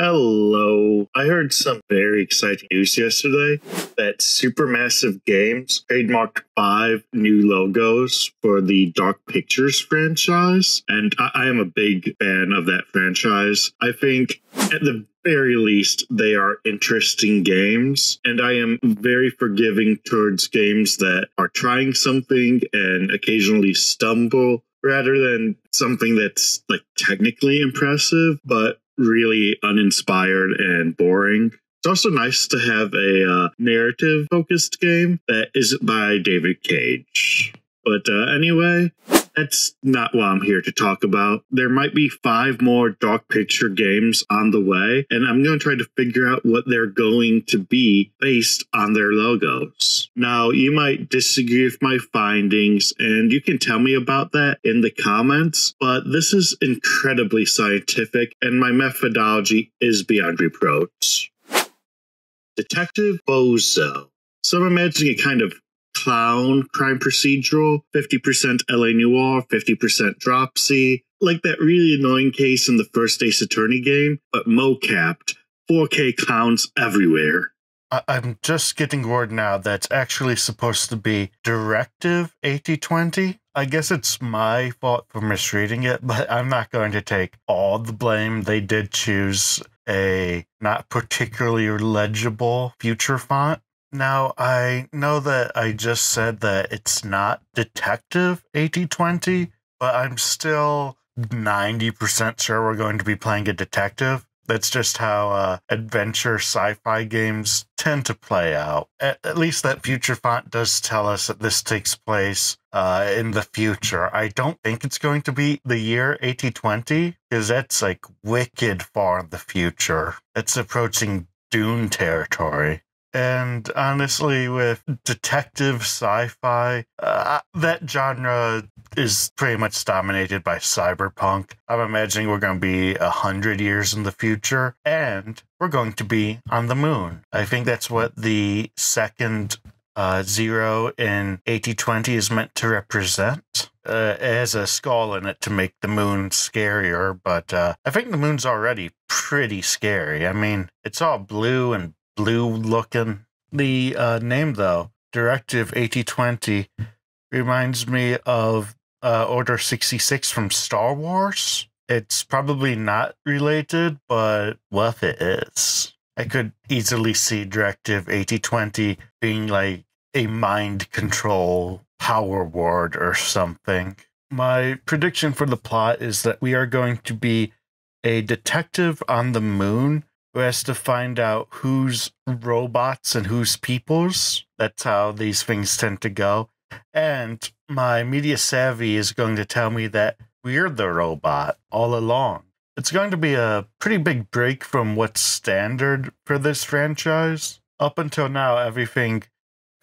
Hello. I heard some very exciting news yesterday that Supermassive Games trademarked 5 new logos for the Dark Pictures franchise, and I am a big fan of that franchise. I think at the very least they are interesting games, and I am very forgiving towards games that are trying something and occasionally stumble, rather than something that's like technically impressive but really uninspired and boring. It's also nice to have a narrative-focused game that isn't by David Cage. But anyway, that's not what I'm here to talk about. There might be 5 more Dark Picture games on the way, and I'm going to try to figure out what they're going to be based on their logos. Now, you might disagree with my findings, and you can tell me about that in the comments, but this is incredibly scientific, and my methodology is beyond reproach. Detective Bozo. So I'm imagining a kind of clown crime procedural, 50% LA Noire, 50% Dropsy, like that really annoying case in the first Ace Attorney game, but mo-capped, 4K clowns everywhere. I'm just getting word now that's actually supposed to be Directive 8020. I guess it's my fault for misreading it, but I'm not going to take all the blame. They did choose a not particularly legible future font. Now, I know that I just said that it's not Detective 8020, but I'm still 90% sure we're going to be playing a detective. That's just how adventure sci-fi games tend to play out. At least that future font does tell us that this takes place in the future. I don't think it's going to be the year 8020, because that's like wicked far in the future. It's approaching Dune territory. And honestly, with detective sci-fi, that genre is pretty much dominated by cyberpunk. I'm imagining we're going to be 100 years in the future, and we're going to be on the moon. I think that's what the second 0 in 8020 is meant to represent. It has a skull in it to make the moon scarier, but I think the moon's already pretty scary. I mean, it's all blue and blue looking. The name, though, Directive 8020, reminds me of Order 66 from Star Wars. It's probably not related, but what if it is? I could easily see Directive 8020 being like a mind control power word or something. My prediction for the plot is that we are going to be a detective on the moon who has to find out who's robots and who's peoples. That's how these things tend to go. And my media savvy is going to tell me that we're the robot all along. It's going to be a pretty big break from what's standard for this franchise. Up until now, everything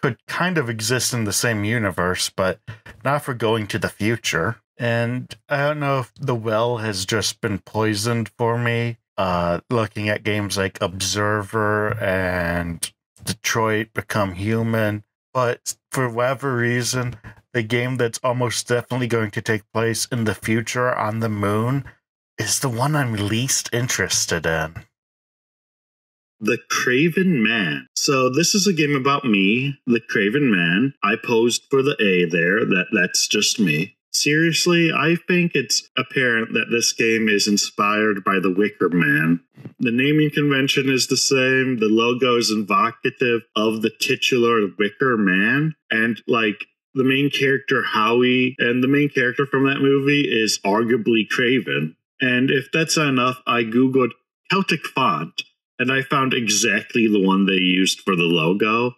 could kind of exist in the same universe, but not for going to the future. And I don't know if the well has just been poisoned for me. Looking at games like Observer and Detroit Become Human. But for whatever reason, the game that's almost definitely going to take place in the future on the moon is the one I'm least interested in. The Craven Man. So this is a game about me, the Craven Man. I posed for the A there. That's just me. Seriously, I think it's apparent that this game is inspired by the Wicker Man. The naming convention is the same, the logo is evocative of the titular Wicker Man, and like the main character Howie and the main character from that movie is arguably Craven. And if that's not enough, I googled Celtic font, and I found exactly the one they used for the logo.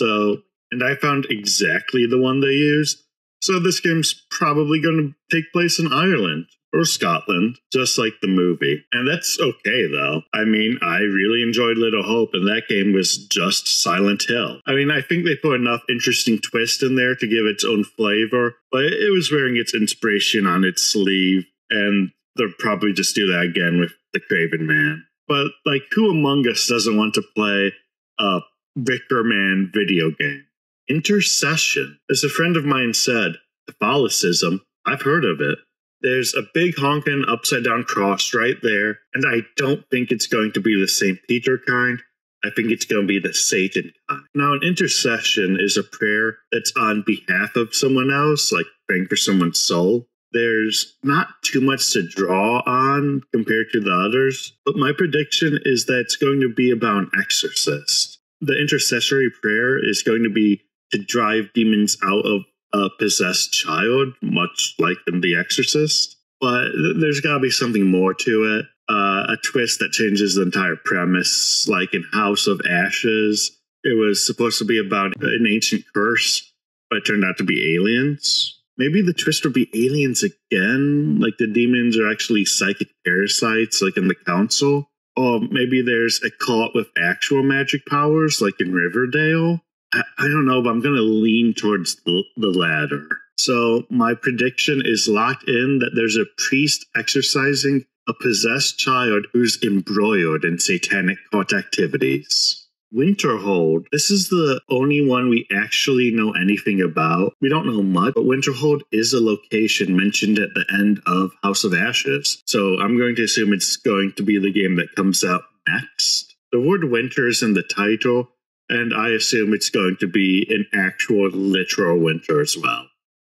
And I found exactly the one they used. So this game's probably going to take place in Ireland or Scotland, just like the movie. And that's okay, though. I mean, I really enjoyed Little Hope, and that game was just Silent Hill. I mean, I think they put enough interesting twist in there to give its own flavor, but it was wearing its inspiration on its sleeve, and they'll probably just do that again with the Craven Man. But, like, who among us doesn't want to play a Wicker Man video game? Intercession. As a friend of mine said, Catholicism, I've heard of it. There's a big honking upside down cross right there, and I don't think it's going to be the St. Peter kind. I think it's going to be the Satan kind. Now, an intercession is a prayer that's on behalf of someone else, like praying for someone's soul. There's not too much to draw on compared to the others, but my prediction is that it's going to be about an exorcist. The intercessory prayer is going to be to drive demons out of a possessed child, much like in The Exorcist. But there's got to be something more to it. A twist that changes the entire premise, like in House of Ashes. It was supposed to be about an ancient curse, but it turned out to be aliens. Maybe the twist would be aliens again, like the demons are actually psychic parasites, like in the Council. Or maybe there's a cult with actual magic powers, like in Riverdale. I don't know, but I'm going to lean towards the latter. So my prediction is locked in that there's a priest exorcising a possessed child who's embroiled in satanic cult activities. Winterhold. This is the only one we actually know anything about. We don't know much, but Winterhold is a location mentioned at the end of House of Ashes. So I'm going to assume it's going to be the game that comes out next. The word winter is in the title, and I assume it's going to be an actual literal winter as well.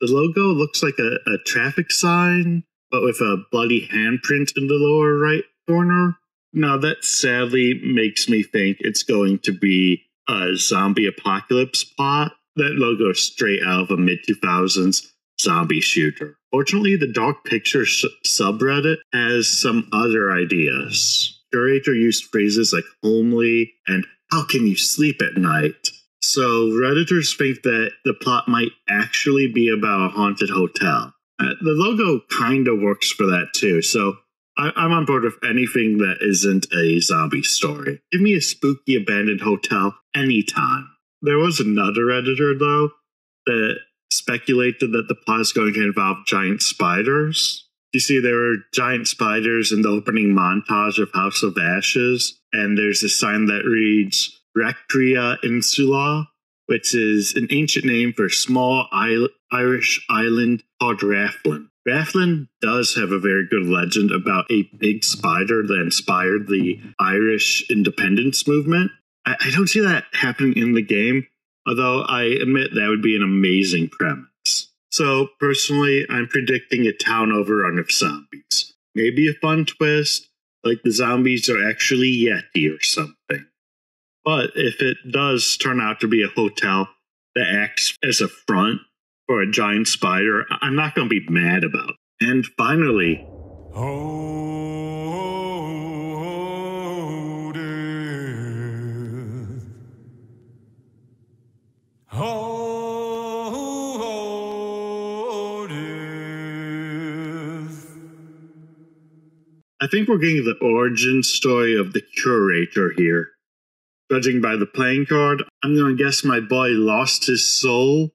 The logo looks like a traffic sign, but with a bloody handprint in the lower right corner. Now, that sadly makes me think it's going to be a zombie apocalypse plot. That logo is straight out of a mid-2000s zombie shooter. Fortunately, the Dark Picture subreddit has some other ideas. Curator used phrases like homely and how can you sleep at night? So Redditors think that the plot might actually be about a haunted hotel. The logo kind of works for that too, so I'm on board with anything that isn't a zombie story. Give me a spooky abandoned hotel anytime. There was another editor, though, that speculated that the plot is going to involve giant spiders. You see, there were giant spiders in the opening montage of House of Ashes, and there's a sign that reads Recria Insula, which is an ancient name for a small Irish island called Rathlin. Rathlin does have a very good legend about a big spider that inspired the Irish independence movement. I don't see that happening in the game, although I admit that would be an amazing premise. So, personally, I'm predicting a town overrun of zombies. Maybe a fun twist, like the zombies are actually Yeti or something. But if it does turn out to be a hotel that acts as a front for a giant spider, I'm not going to be mad about it. And finally, I think we're getting the origin story of the Curator here. Judging by the playing card, I'm going to guess my boy lost his soul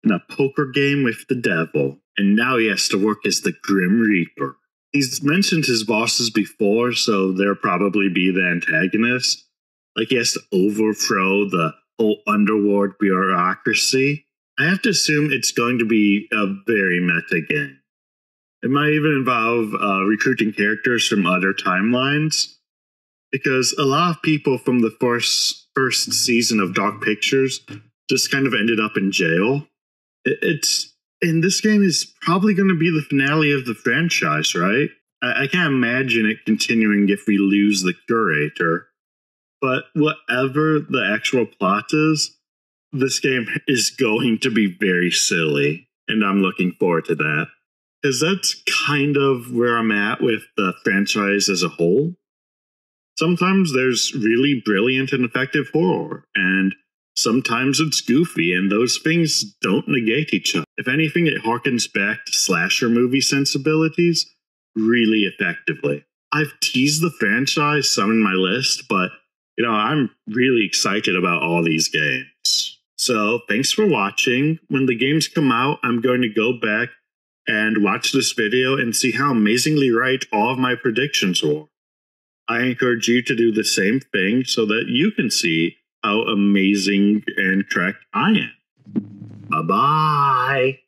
in a poker game with the devil, and now he has to work as the Grim Reaper. He's mentioned his bosses before, so they'll probably be the antagonist. Like he has to overthrow the whole underworld bureaucracy. I have to assume it's going to be a very meta game. It might even involve recruiting characters from other timelines, because a lot of people from the first season of Dark Pictures just kind of ended up in jail. And this game is probably going to be the finale of the franchise, right? I can't imagine it continuing if we lose the Curator. But whatever the actual plot is, this game is going to be very silly, and I'm looking forward to that. Because that's kind of where I'm at with the franchise as a whole. Sometimes there's really brilliant and effective horror, and sometimes it's goofy, and those things don't negate each other. If anything, it harkens back to slasher movie sensibilities really effectively. I've teased the franchise some in my list, but I'm really excited about all these games. So thanks for watching. When the games come out, I'm going to go back and watch this video and see how amazingly right all of my predictions were. I encourage you to do the same thing so that you can see how amazing and correct I am. Bye-bye.